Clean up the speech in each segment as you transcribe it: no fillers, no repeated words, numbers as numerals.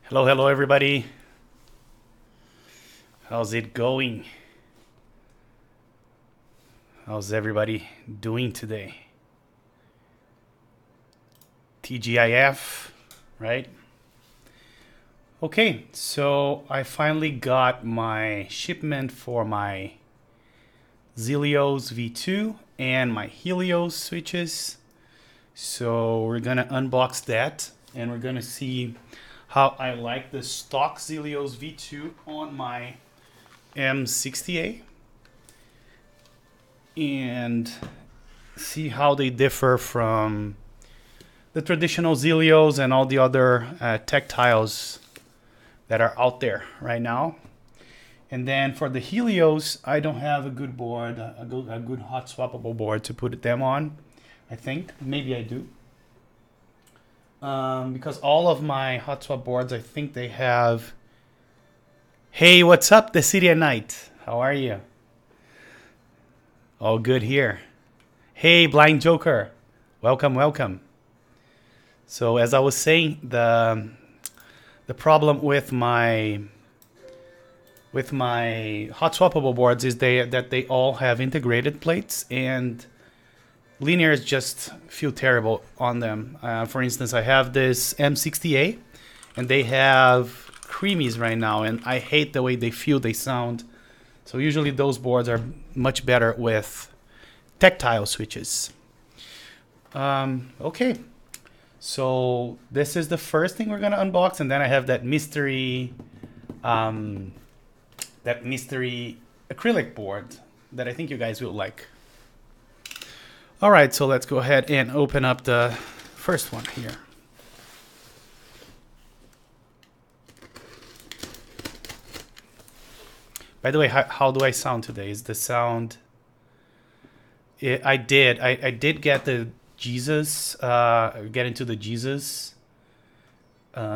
Hello, hello everybody. How's it going? How's everybody doing today? TGIF, right? Okay, so I finally got my shipment for my Zealios V2 and my Helios switches. So we're gonna unbox that and we're gonna see how I like the stock Zealios V2 on my M60A and see how they differ from the traditional Zealios and all the other tactiles that are out there right now. And then for the Helios, I don't have a good board, a good hot swappable board to put them on. I think maybe I do. Because all of my hot swap boards, I think they have. Hey, what's up, the city at night? How are you? All good here. Hey, Blind Joker, welcome, welcome. So as I was saying, the problem with my hot swappable boards is that they all have integrated plates and linears just feel terrible on them. For instance, I have this M60A and they have creamies right now and I hate the way they feel, they sound. So usually those boards are much better with tactile switches. Okay, so this is the first thing we're gonna unbox, and then I have that mystery acrylic board that I think you guys will like. All right, so let's go ahead and open up the first one here. By the way, how do I sound today? Is the sound... I did get the Jesus, get into the Jesus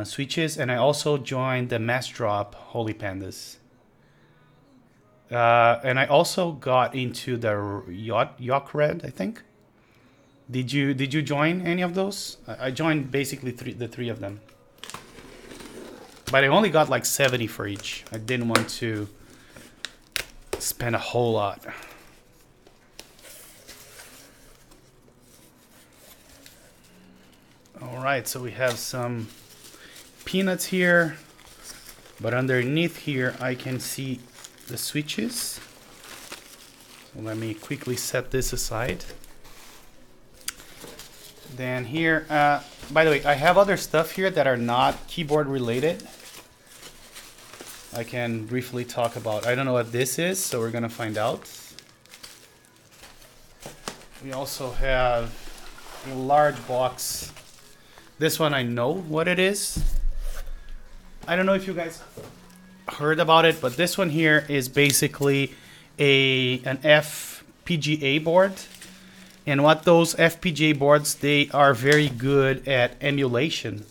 switches, and I also joined the Mass Drop Holy Pandas. And I also got into the Yacht Red, I think. Did you join any of those? I joined basically the three of them. But I only got like 70 for each. I didn't want to spend a whole lot. All right, so we have some peanuts here, but underneath here I can see the switches. So let me quickly set this aside. Then here, by the way, I have other stuff here that are not keyboard related. I can briefly talk about. I don't know what this is, so we're gonna find out. We also have a large box. This one I know what it is. I don't know if you guys heard about it, but this one here is basically an FPGA board. And what those FPGA boards, they are very good at emulation.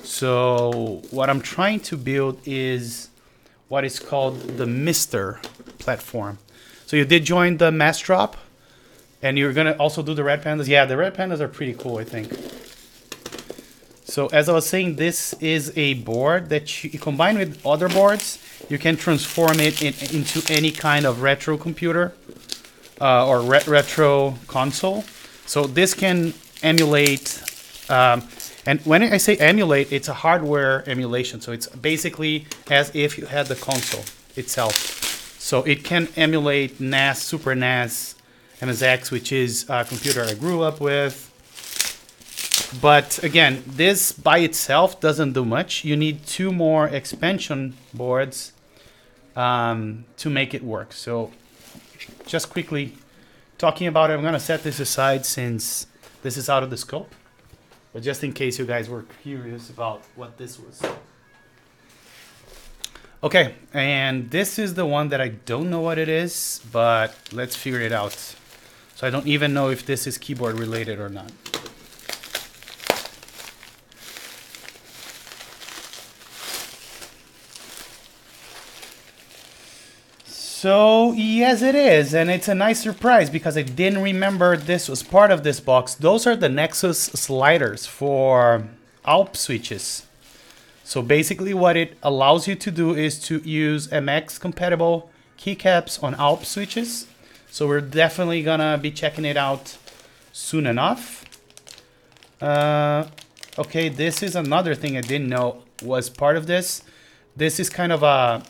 So what I'm trying to build is what is called the Mister platform. So you did join the Mass Drop, and you're gonna also do the Red Pandas. Yeah, the Red Pandas are pretty cool, I think. So as I was saying, this is a board that you combine with other boards, you can transform it into any kind of retro computer or retro console. So this can emulate, and when I say emulate, it's a hardware emulation. So it's basically as if you had the console itself. So it can emulate NAS, Super NAS, MSX, which is a computer I grew up with. But again, this by itself doesn't do much. You need two more expansion boards to make it work. So just quickly talking about it, I'm gonna set this aside since this is out of the scope. But just in case you guys were curious about what this was. Okay, and this is the one that I don't know what it is, but let's figure it out. So I don't even know if this is keyboard related or not. So yes, it is, and it's a nice surprise because I didn't remember this was part of this box. Those are the Nexus sliders for ALP switches. So basically what it allows you to do is to use MX compatible keycaps on ALP switches. So we're definitely gonna be checking it out soon enough. Okay, this is another thing I didn't know was part of this. This is kind of a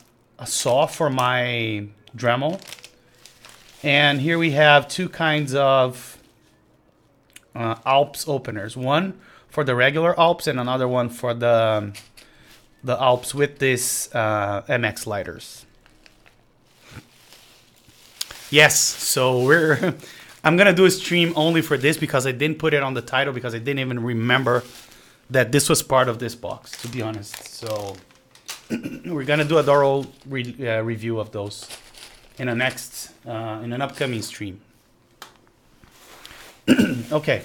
saw for my Dremel. And here we have two kinds of ALPS openers. One for the regular ALPS and another one for the ALPS with this MX lighters. Yes, so I'm gonna do a stream only for this because I didn't put it on the title because I didn't even remember that this was part of this box, to be honest. So we're gonna do a thorough review of those in a next in an upcoming stream. Okay,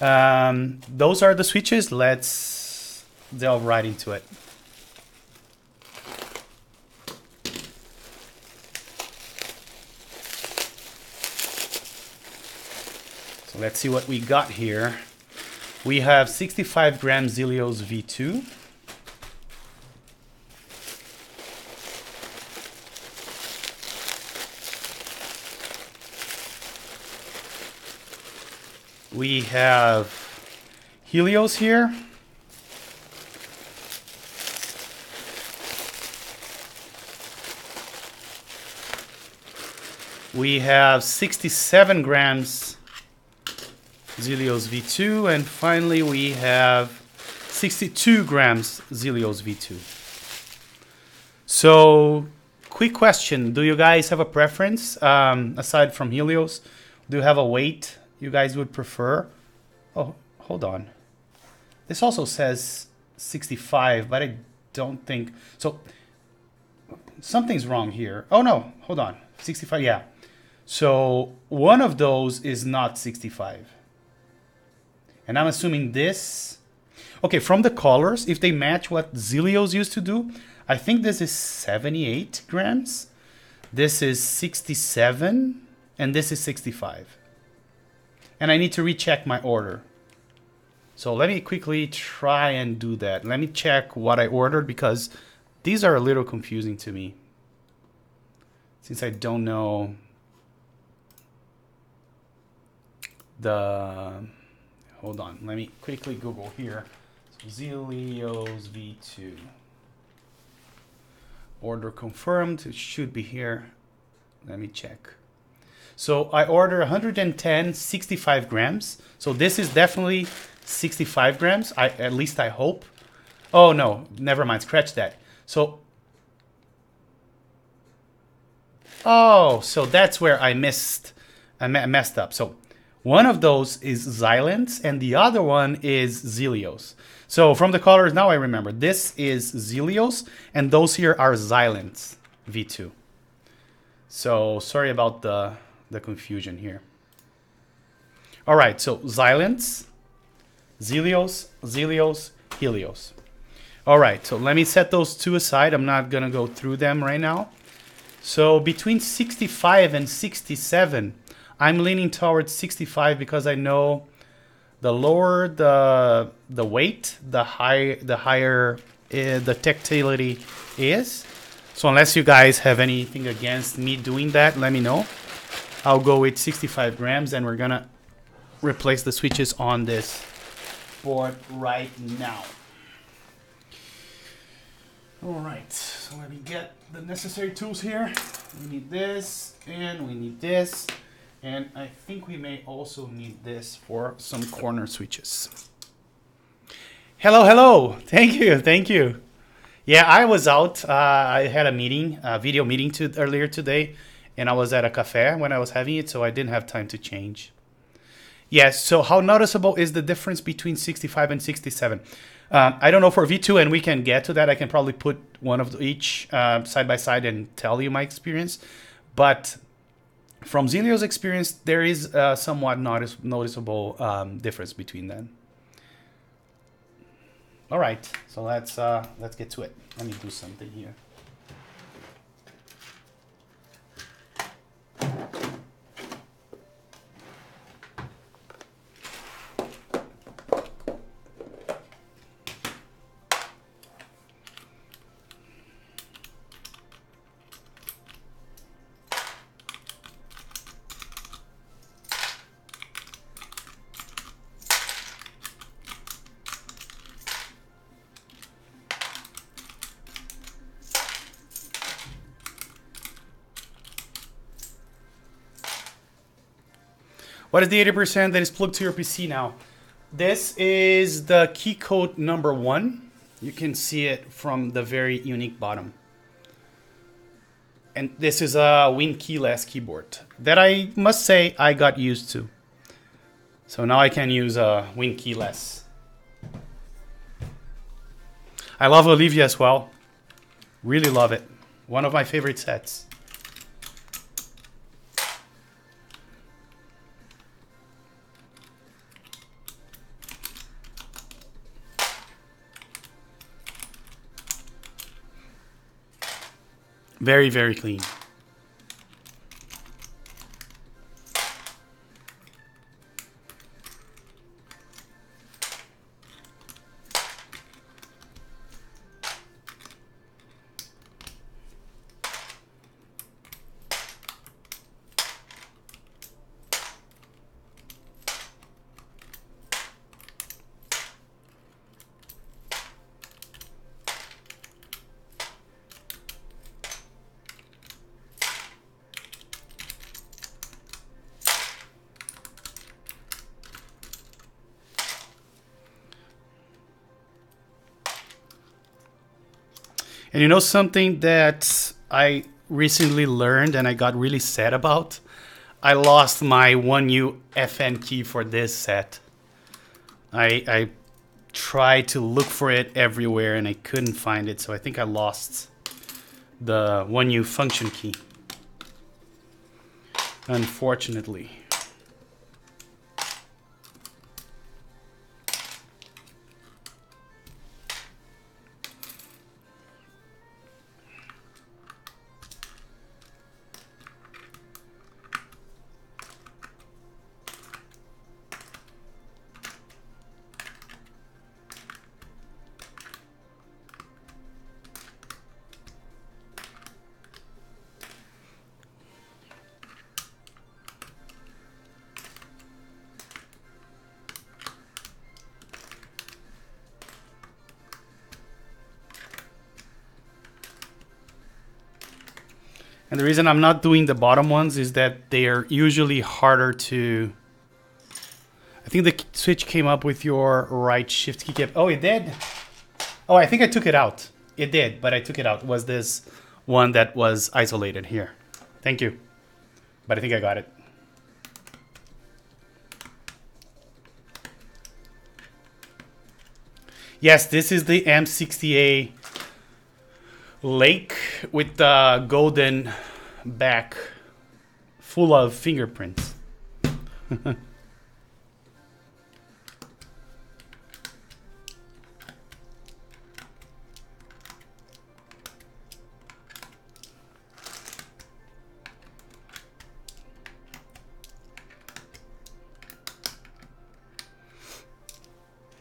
those are the switches. Let's delve right into it. So let's see what we got here. We have 65 gram Zealios V2. We have Helios here. We have 67 grams Zealios V2, and finally we have 62 grams Zealios V2. So, quick question: do you guys have a preference aside from Helios? Do you have a weight you guys would prefer? Oh, hold on. This also says 65, but I don't think so. Something's wrong here. Oh no, hold on. 65, yeah. So one of those is not 65. And I'm assuming this... Okay, from the colors, if they match what Zealios used to do, I think this is 78 grams. This is 67, and this is 65. And I need to recheck my order. So let me quickly try and do that. Let me check what I ordered because these are a little confusing to me. Since I don't know the... Hold on, let me quickly Google here. So Zealios V2. Order confirmed, it should be here. Let me check. So I order 110, 65 grams. So this is definitely 65 grams, at least I hope. Oh no, never mind, scratch that. So, oh, so that's where I messed up. So one of those is Zilents and the other one is Zealios. So from the colors, now I remember. This is Zealios and those here are Zilents V2. So sorry about the confusion here. All right, so Zilents, Zealios, Zealios, Helios. All right, so let me set those two aside. I'm not gonna go through them right now. So between 65 and 67, I'm leaning towards 65 because I know the lower the weight, the higher the tactility is. So unless you guys have anything against me doing that, let me know. I'll go with 65 grams and we're gonna replace the switches on this board right now. All right, so let me get the necessary tools here. We need this and we need this. And I think we may also need this for some corner switches. Hello, hello. Thank you, thank you. Yeah, I was out. I had a meeting, a video meeting earlier today, and I was at a cafe when I was having it, so I didn't have time to change. Yes, so how noticeable is the difference between 65 and 67? I don't know for V2, and we can get to that. I can probably put one of each side by side and tell you my experience. But from Zealios' experience, there is somewhat noticeable difference between them. All right, so let's get to it. Let me do something here. What is the 80% that is plugged to your PC now? This is the key code number 1. You can see it from the very unique bottom. And this is a Win keyless keyboard that I must say I got used to. So now I can use a Win keyless. I love Olivia as well. Really love it. One of my favorite sets. Very, very clean. And you know something that I recently learned and I got really sad about? I lost my 1U FN key for this set. I tried to look for it everywhere and I couldn't find it, so I think I lost the 1U function key. Unfortunately. And the reason I'm not doing the bottom ones is that they are usually harder to... I think the switch came up with your right shift key. Oh, it did? Oh, I think I took it out. It did, but I took it out. It was this one that was isolated here. Thank you. But I think I got it. Yes, this is the M60A Lake with the golden back full of fingerprints.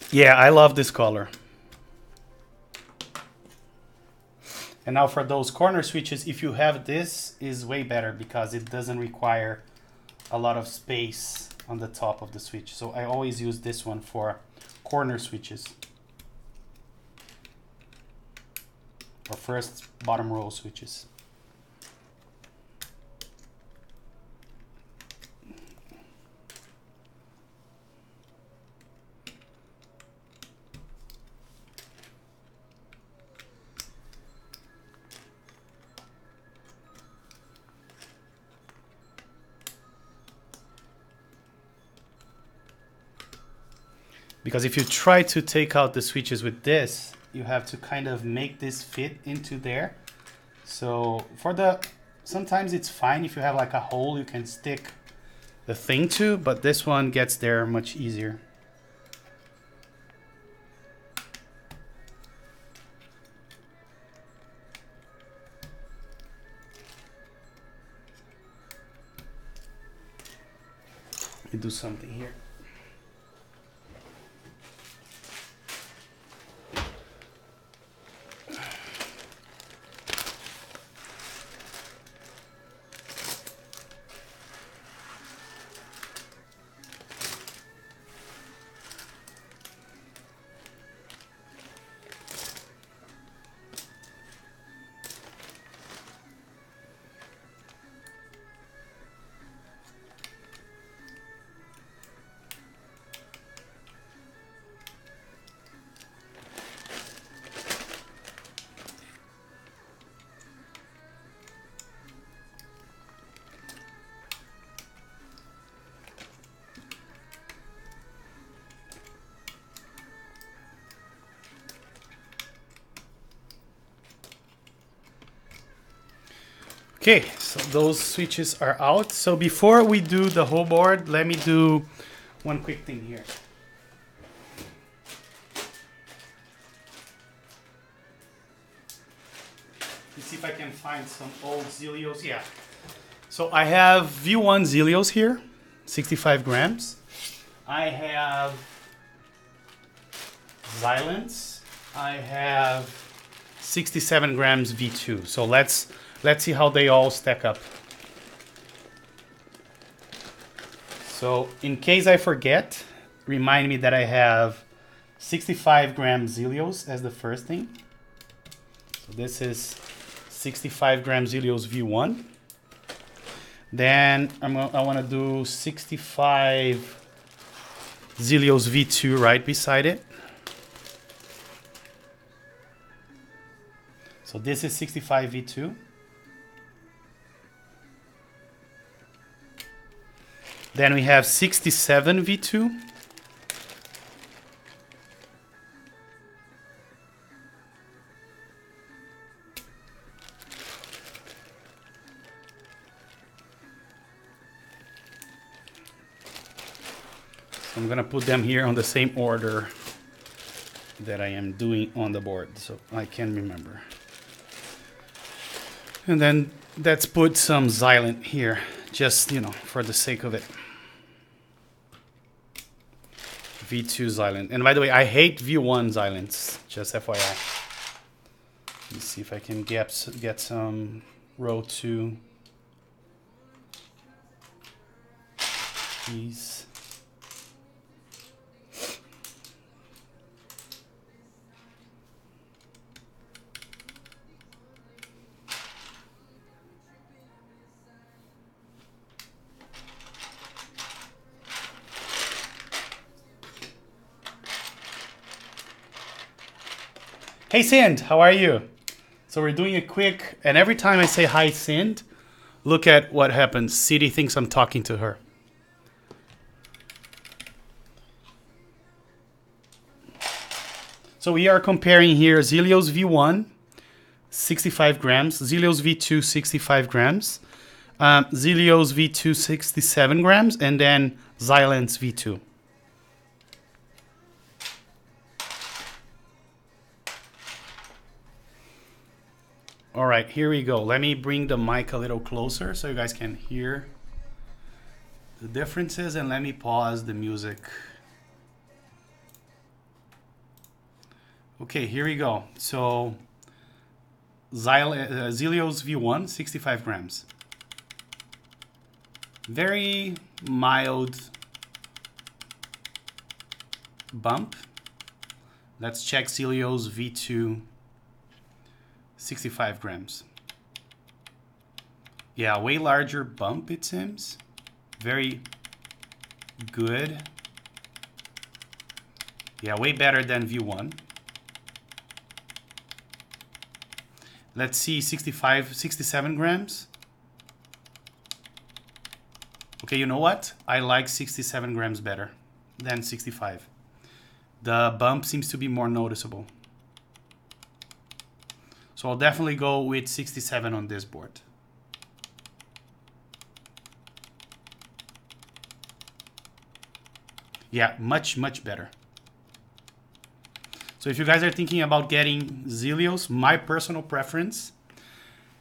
Yeah, I love this color. And now for those corner switches, if you have this, is way better because it doesn't require a lot of space on the top of the switch. So I always use this one for corner switches. Or first bottom row switches. Because if you try to take out the switches with this, you have to kind of make this fit into there. So for the, sometimes it's fine if you have like a hole you can stick the thing to, but this one gets there much easier. Let me do something here. Okay, so those switches are out. So before we do the whole board, let me do one quick thing here. Let's see if I can find some old Zealios. Yeah. So I have V1 Zealios here, 65 grams. I have Zilents. I have 67 grams V2. So let's see how they all stack up. So in case I forget, remind me that I have 65 grams Zealios as the first thing. So this is 65 grams Zealios V1. Then I want to do 65 Zealios V2 right beside it. So this is 65 V2. Then we have 67 V2. I'm gonna put them here on the same order that I am doing on the board, so I can remember. And then let's put some Zilent here, just, you know, for the sake of it. V2 Zilent. And by the way, I hate V1 Zilents, just FYI. Let's see if I can get some row 2. These. Hey Sind, how are you? So we're doing a quick, and every time I say hi Sind, look at what happens. CD thinks I'm talking to her. So we are comparing here Zealios V1, 65 grams, Zealios V2, 65 grams, Zealios V2, 67 grams, and then Zilents V2. All right, here we go. Let me bring the mic a little closer so you guys can hear the differences, and let me pause the music. Okay, here we go. So Zealios V1, 65 grams. Very mild bump. Let's check Zealios V2, 65 grams. Yeah, way larger bump it seems. Very good. Yeah, way better than V1. Let's see 67 grams. Okay, you know what? I like 67 grams better than 65. The bump seems to be more noticeable. So I'll definitely go with 67 on this board. Yeah, much, much better. So if you guys are thinking about getting Zealios, my personal preference.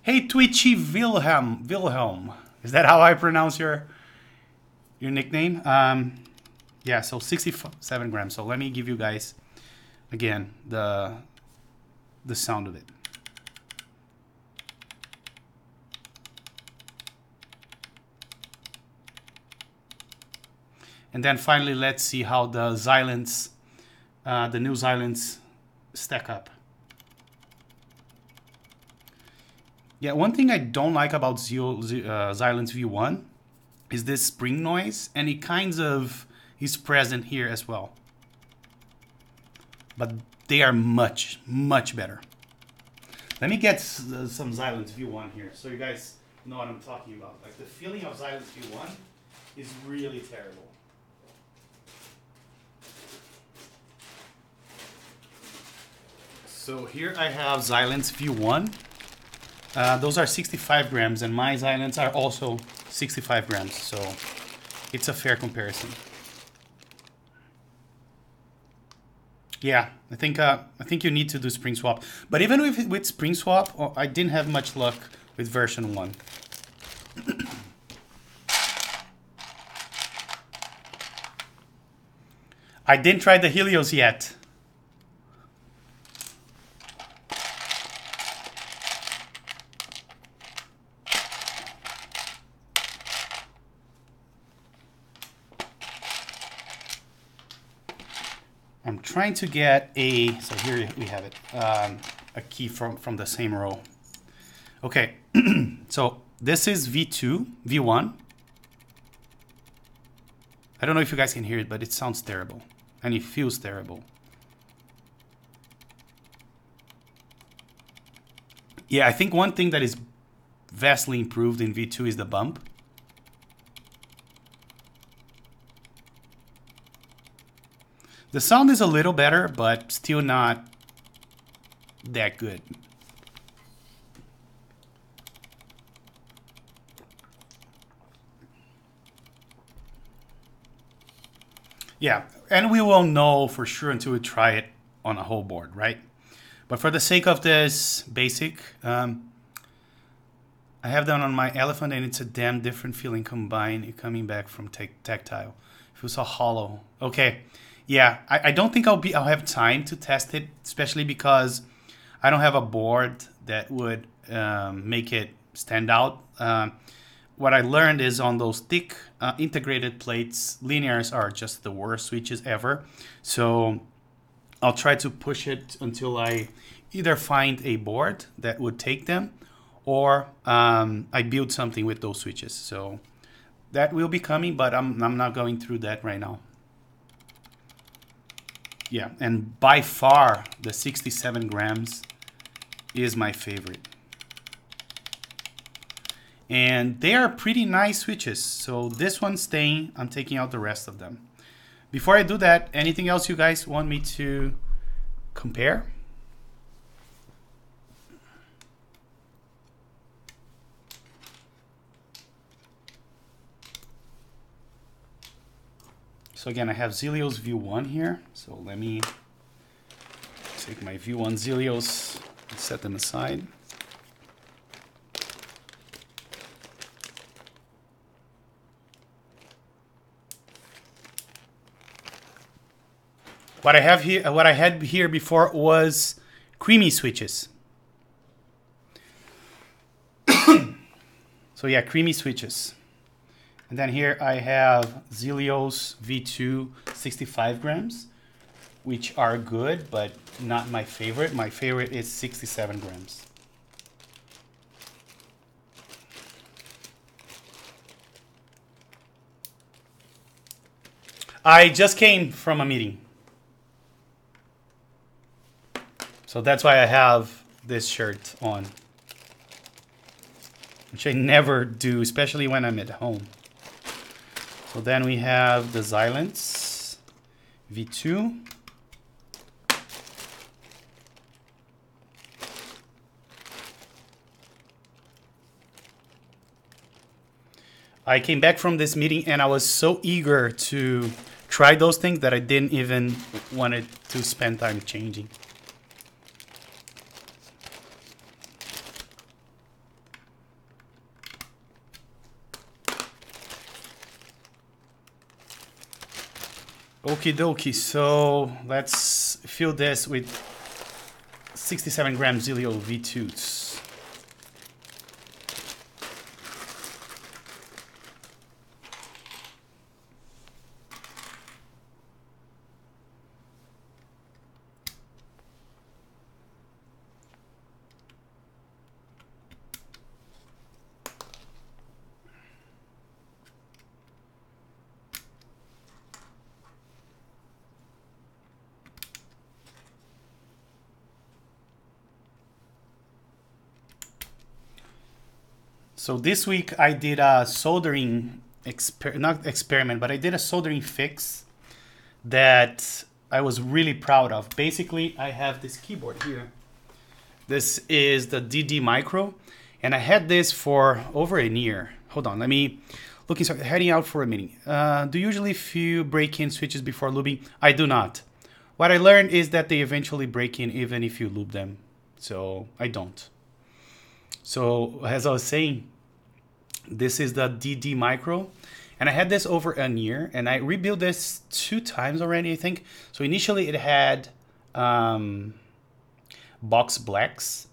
Hey, Twitchy Wilhelm. Is that how I pronounce your nickname? Yeah, so 67 grams. So let me give you guys, again, the sound of it. And then finally, let's see how the Zilents, the new Zilents, stack up. Yeah, one thing I don't like about Zilents V1 is this spring noise, and it kind of is present here as well. But they are much, much better. Let me get some Zilents V1 here so you guys know what I'm talking about. Like, the feeling of Zilents V1 is really terrible. So here I have Zilents V1. Those are 65 grams, and my Zilents are also 65 grams, so it's a fair comparison. Yeah, I think you need to do spring swap. But even with spring swap, I didn't have much luck with version 1. I didn't try the Zealios yet. I'm trying to get a, so here we have it, a key from the same row. Okay, so this is V2, V1. I don't know if you guys can hear it, but it sounds terrible. And it feels terrible. Yeah, I think one thing that is vastly improved in V2 is the bump. The sound is a little better, but still not that good. Yeah, and we won't know for sure until we try it on a whole board, right? But for the sake of this basic, I have that on my Elephant, and it's a damn different feeling combined coming back from tactile. It feels so hollow. Okay, yeah, I don't think I'll have time to test it, especially because I don't have a board that would make it stand out. What I learned is on those thick integrated plates, linears are just the worst switches ever. So I'll try to push it until I either find a board that would take them, or I build something with those switches. So that will be coming, but I'm not going through that right now. Yeah, and by far the 67 grams is my favorite. And they are pretty nice switches. So this one's staying. I'm taking out the rest of them. Before I do that, anything else you guys want me to compare? So again, I have Zealios V1 here. So let me take my V1 Zealios and set them aside. What I have here, what I had here before was creamy switches. So yeah, creamy switches. And then here I have Zealios V2 65 grams, which are good, but not my favorite. My favorite is 67 grams. I just came from a meeting. So that's why I have this shirt on, which I never do, especially when I'm at home. So then we have the Zilents V2. I came back from this meeting and I was so eager to try those things that I didn't even want to spend time changing. Okie dokie, so let's fill this with 67 gram Zealios V2s. So this week I did a soldering not experiment, but I did a soldering fix that I was really proud of. Basically, I have this keyboard here This is the DD Micro, and I had this for over a year. Hold on, let me look inside. Heading out for a meeting. Do you usually few break-in switches before lubing? I do not. What I learned is that they eventually break in even if you lube them. So I don't. So as I was saying, this is the DD Micro, and I had this over a year, and I rebuilt this 2 times already, I think. So initially it had box blacks,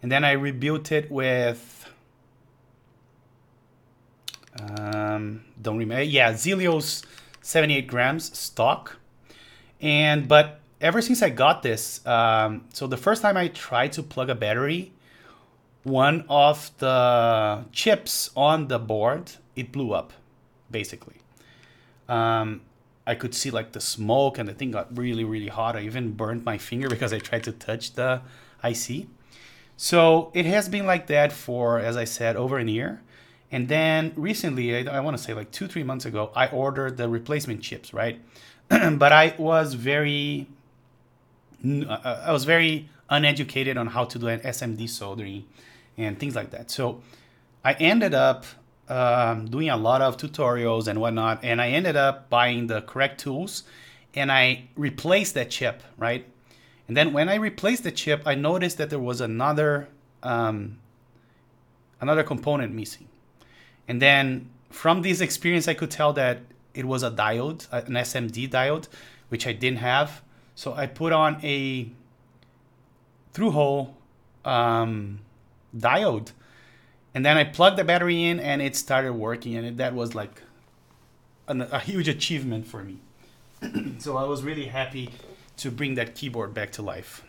and then I rebuilt it with don't remember. Yeah, Zealios 78 grams stock. But ever since I got this, so the first time I tried to plug a battery, one of the chips on the board, it blew up, basically. I could see like the smoke, and the thing got really, really hot. I even burned my finger because I tried to touch the IC. So it has been like that for, as I said, over a year. And then recently, I want to say like 2-3 months ago, I ordered the replacement chips, right? But I was very uneducated on how to do an SMD soldering and things like that. So I ended up doing a lot of tutorials and whatnot, and I ended up buying the correct tools, and I replaced that chip, right? And then when I replaced the chip, I noticed that there was another component missing. And then from this experience, I could tell that it was a diode, an SMD diode, which I didn't have. So I put on a through-hole diode, and then I plugged the battery in, and it started working, and that was like a huge achievement for me. So I was really happy to bring that keyboard back to life.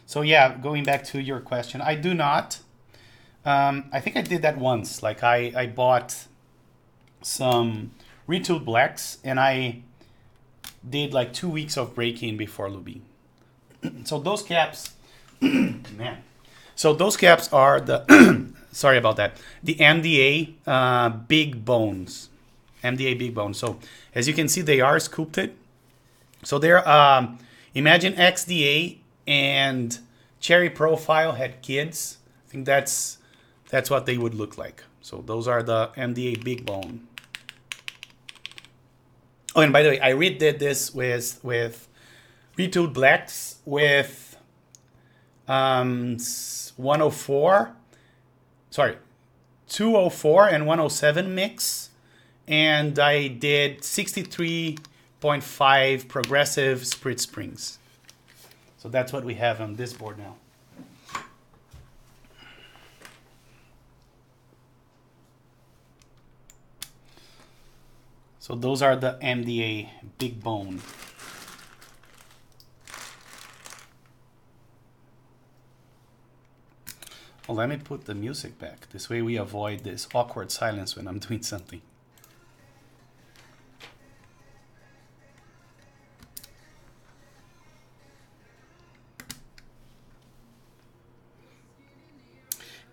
So yeah, going back to your question, I do not. I think I did that once. Like I bought some retooled blacks, and I did like 2 weeks of break-in before lubing. So those caps, man. So those caps are the, sorry about that, the MDA big bones. MDA big bones. So as you can see, they are sculpted. So they're, imagine XDA and Cherry Profile had kids. I think that's what they would look like. So those are the MDA big bone. Oh, and by the way, I redid this with retooled blacks with 204 and 107 mix, and I did 63.5 progressive sprit springs. So that's what we have on this board now. So those are the MDA big bone. Well, let me put the music back. This way we avoid this awkward silence when I'm doing something.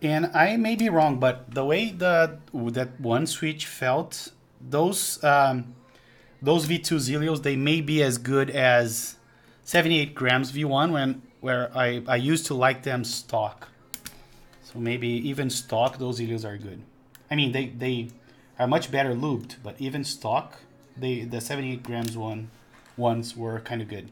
And I may be wrong, but the way that one switch felt, those V2 Zealios, they may be as good as 78 grams V1 where I used to like them stock. So maybe even stock, those Zealios are good. I mean, they are much better lubed, but even stock, the 78 grams ones were kind of good.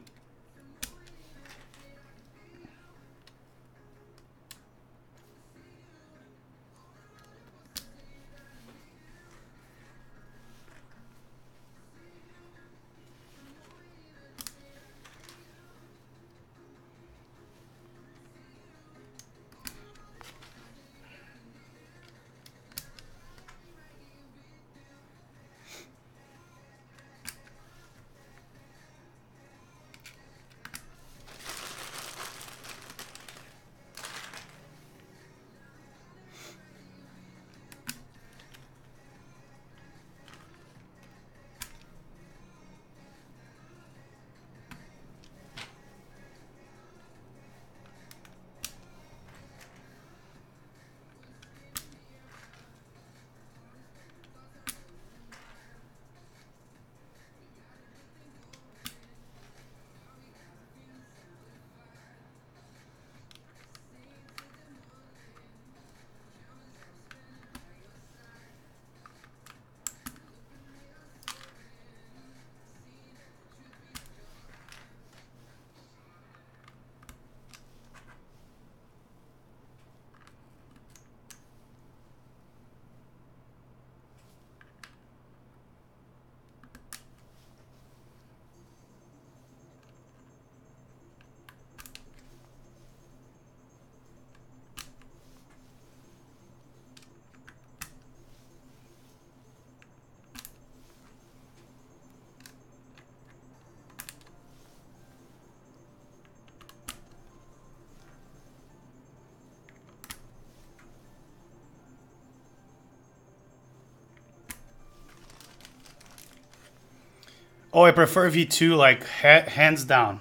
Oh, I prefer V2, like hands down.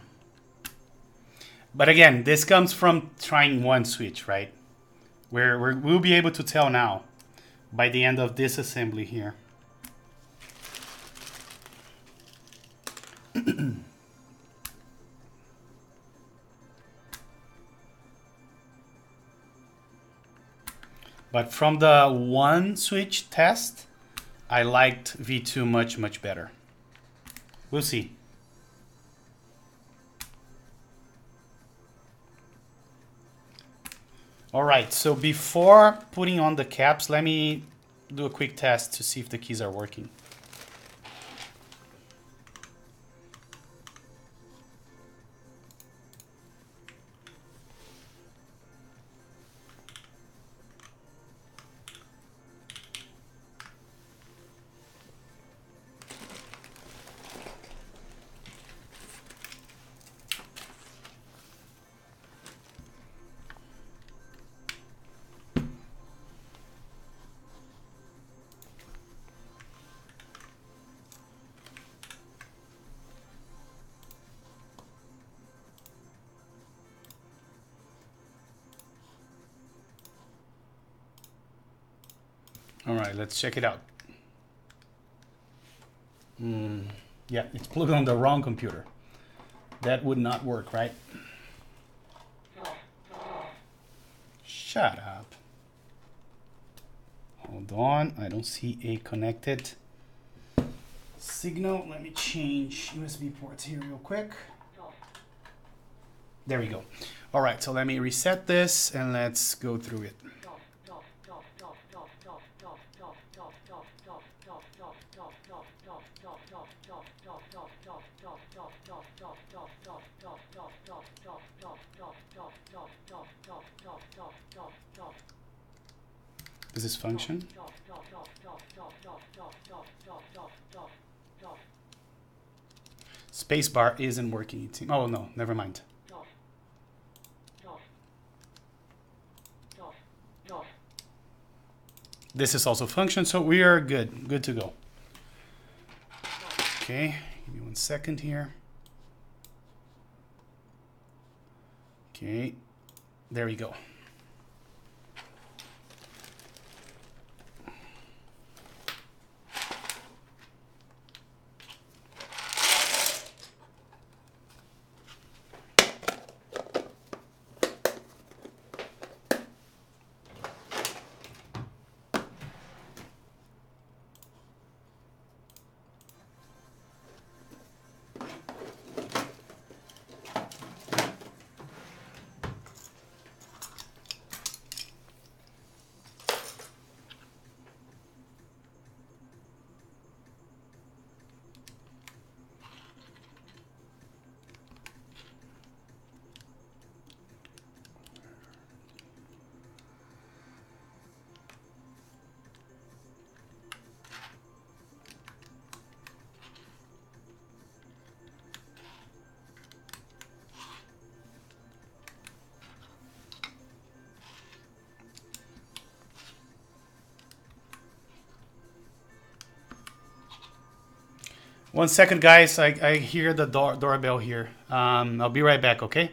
But again, this comes from trying one switch, right? We'll be able to tell now by the end of this assembly here. But from the one switch test, I liked V2 much, much better. We'll see. All right, so before putting on the caps, let me do a quick test to see if the keys are working. All right, let's check it out. Yeah, it's plugged on the wrong computer. That would not work, right? Shut up. Hold on, I don't see a connected signal. Let me change USB ports here real quick. There we go. All right, so let me reset this and let's go through it. Does this function? Spacebar isn't working. Oh no, never mind. This is also function, so we are good to go. Okay, give me 1 second here. Okay, there we go. One second, guys. I hear the doorbell here. I'll be right back, okay?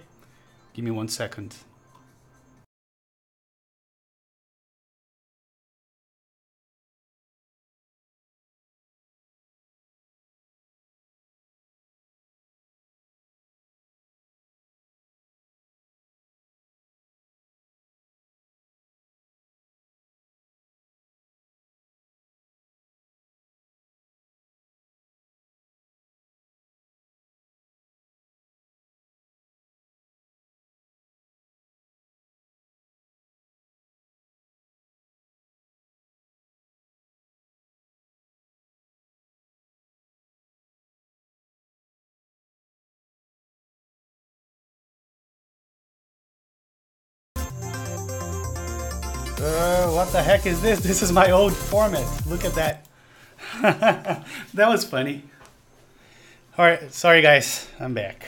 Give me 1 second. What the heck is this? This is my old format. Look at that. That was funny. All right, sorry guys, I'm back.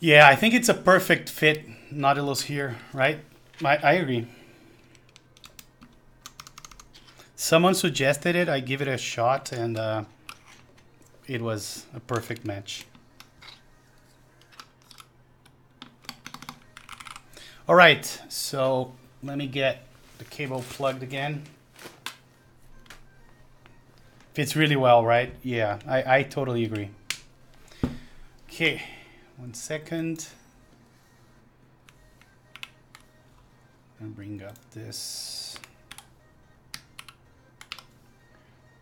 Yeah, I think it's a perfect fit, Nautilus here, right? I agree. Someone suggested it, I give it a shot, and it was a perfect match. All right, so let me get the cable plugged again. Fits really well, right? Yeah, I totally agree. Okay, 1 second. And bring up this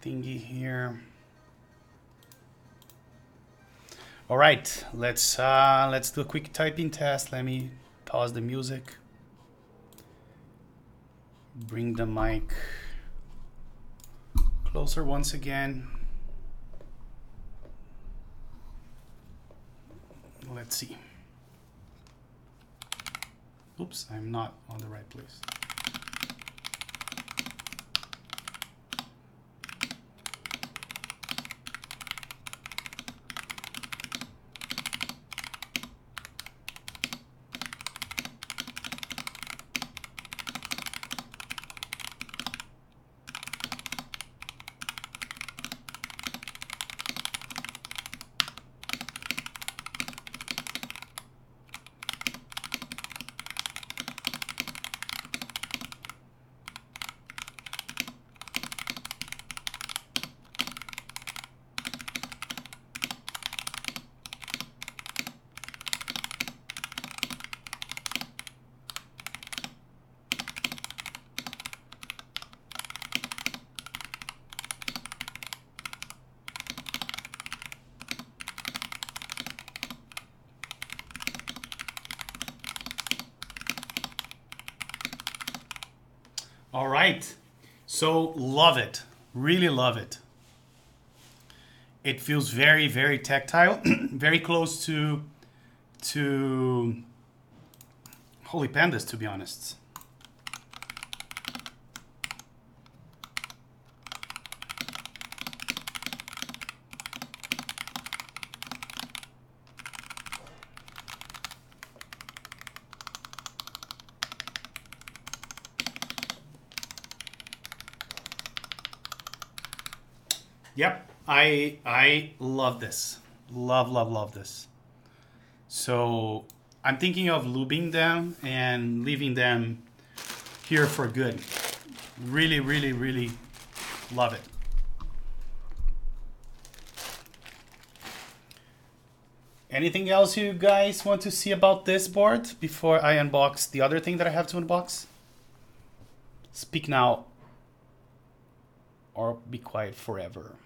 thingy here. All right, let's do a quick typing test. Let me pause the music. Bring the mic closer once again. Let's see. Oops, I'm not on the right place. All right, so love it, really love it. It feels very, very tactile, very close to Holy Pandas, to be honest. Yep, I love this. Love this. So I'm thinking of lubing them and leaving them here for good. Really, really, really love it. Anything else you guys want to see about this board before I unbox the other thing that I have to unbox? Speak now or be quiet forever.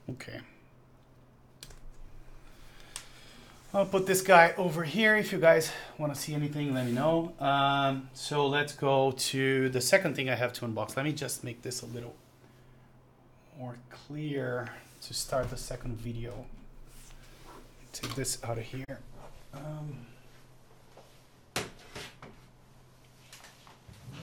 Okay. I'll put this guy over here. If you guys want to see anything, let me know. So let's go to the second thing I have to unbox. Let me just make this a little more clear to start the second video. Take this out of here.